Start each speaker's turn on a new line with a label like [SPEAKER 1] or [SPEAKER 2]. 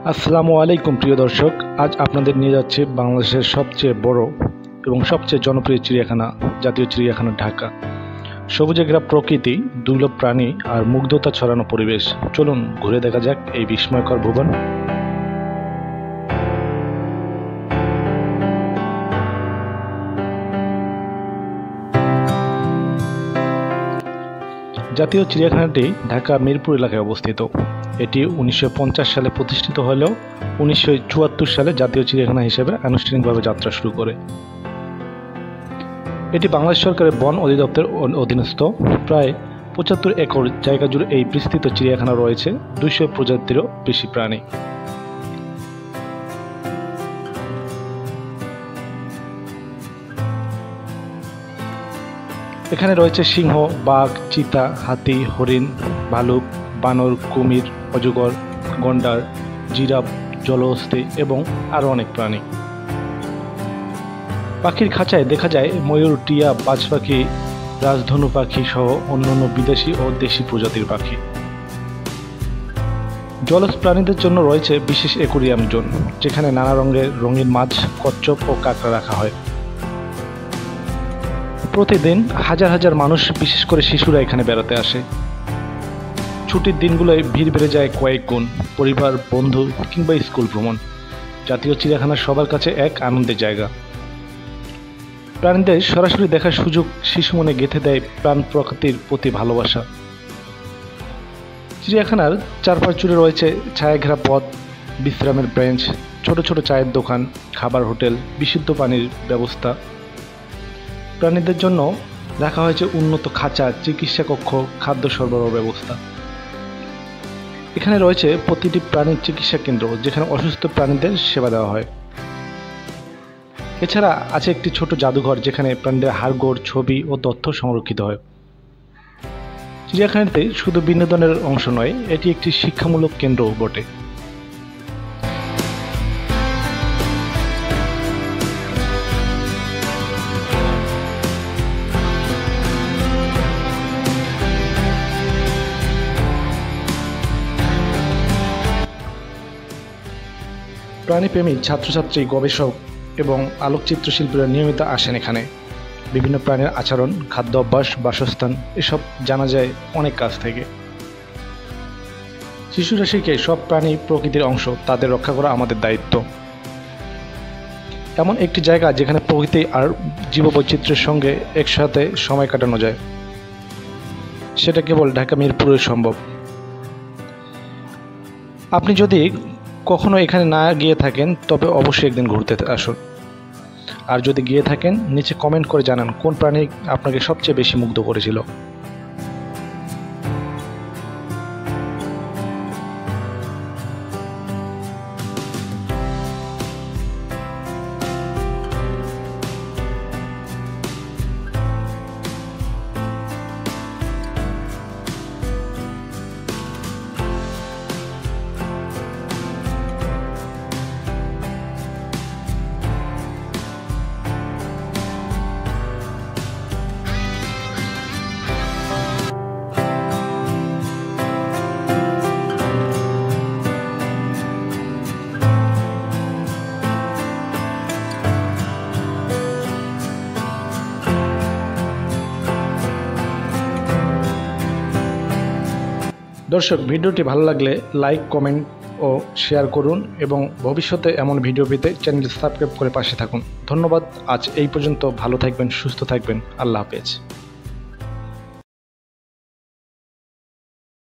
[SPEAKER 1] আসসালামু আলাইকুম প্রিয় দর্শক, আজ আপনাদের নিয়ে যাচ্ছে বাংলাদেশের সবচেয়ে বড় এবং সবচেয়ে জনপ্রিয় চিড়িয়াখানা, জাতীয় চিড়িয়াখানা ঢাকা। সবুজে ঘেরা প্রকৃতি, দুর্লভ প্রাণী আর মুগ্ধতা ছড়ানো পরিবেশ। চলুন ঘুরে দেখা যাক এই বিস্ময়কর ভুবন। জাতীয় চিড়িয়াখানাটি ঢাকা মিরপুর এলাকায় অবস্থিত। এটি 1950 সালে প্রতিষ্ঠিত হলেও 1974 সালে জাতীয় চিড়িয়াখানা হিসেবে আনুষ্ঠানিকভাবে যাত্রা শুরু করে। এটি বাংলাদেশ সরকারের বন অধিদপ্তরের অধীনস্থ। প্রায় 75 একর জায়গা জুড়ে এই বিস্তৃত চিড়িয়াখানা রয়েছে 200 প্রজাতিরও বেশি প্রাণী। এখানে রয়েছে সিংহ, বাঘ, চিতা, হাতি, হরিণ, ভালুক, বানর, কুমির, অজগর, গন্ডার, জিরাফ, জলহস্তী এবং আরও অনেক প্রাণী। পাখির খাঁচায় দেখা যায় ময়ূর, টিয়া, বাজ পাখি, রাজধনু পাখি সহ অন্যান্য বিদেশি ও দেশি প্রজাতির পাখি। জলজ প্রাণীদের জন্য রয়েছে বিশেষ অ্যাকোয়ারিয়াম জোন, যেখানে নানা রঙের রঙিন মাছ, কচ্ছপ ও কাঁকড়া রাখা হয়। প্রতিদিন হাজার হাজার মানুষ, বিশেষ করে শিশুরা এখানে বেড়াতে আসে। ছুটির দিনগুলোয় ভিড় বেড়ে যায় কয়েক গুণ। পরিবার, বন্ধু কিংবা স্কুল ভ্রমণ, জাতীয় চিড়িয়াখানা সবার কাছে এক আনন্দের জায়গা। প্রাণীদের সরাসরি দেখার সুযোগ শিশু মনে গেঁথে দেয় প্রাণ প্রকৃতির প্রতি ভালোবাসা। চিড়িয়াখানার চারপাশ জুড়ে রয়েছে ছায়াঘেরা পথ, বিশ্রামের বেঞ্চ, ছোট ছোট চায়ের দোকান, খাবার হোটেল, বিশুদ্ধ পানির ব্যবস্থা। প্রাণীদের জন্য রাখা হয়েছে উন্নত খাঁচা, চিকিৎসা কক্ষ, খাদ্য সরবরাহ ব্যবস্থা। এখানে রয়েছে প্রতিটি প্রাণীর চিকিৎসা কেন্দ্র, যেখানে অসুস্থ প্রাণীদের সেবা দেওয়া হয়। এছাড়া আছে একটি ছোট জাদুঘর, যেখানে প্রাণীদের হাড়গোড়, ছবি ও তথ্য সংরক্ষিত হয়। চিড়িয়াখানাতে শুধু বিনোদনের অংশ নয়, এটি একটি শিক্ষামূলক কেন্দ্রও বটে। প্রাণীপ্রেমী ছাত্রছাত্রী, গবেষক এবং আলোকচিত্র শিল্পীরা নিয়মিত আসেন এখানে। বিভিন্ন প্রাণীর আচরণ, খাদ্য অভ্যাস, বাসস্থান এসব জানা যায় অনেক কাছ থেকে। শিশুরা শিখে সব প্রাণী প্রকৃতির অংশ, তাদের রক্ষা করা আমাদের দায়িত্ব। এমন একটি জায়গা যেখানে প্রকৃতি আর জীববৈচিত্র্যের সঙ্গে একসাথে সময় কাটানো যায়, সেটা কেবল ঢাকা মিরপুরে সম্ভব। আপনি যদি কখনো এখানে না গিয়ে থাকেন, তবে অবশ্যই একদিন ঘুরতে আসুন। আর যদি গিয়ে থাকেন, নিচে কমেন্ট করে জানান কোন প্রাণী আপনাকে সবচেয়ে বেশি মুগ্ধ করেছিল। দর্শক, ভিডিওটি ভালো লাগলে লাইক, কমেন্ট ও শেয়ার করুন এবং ভবিষ্যতে এমন ভিডিও পেতে চ্যানেলটি সাবস্ক্রাইব করে পাশে থাকুন। ধন্যবাদ। আজ এই পর্যন্ত। ভালো থাকবেন, সুস্থ থাকবেন। আল্লাহ হাফেজ।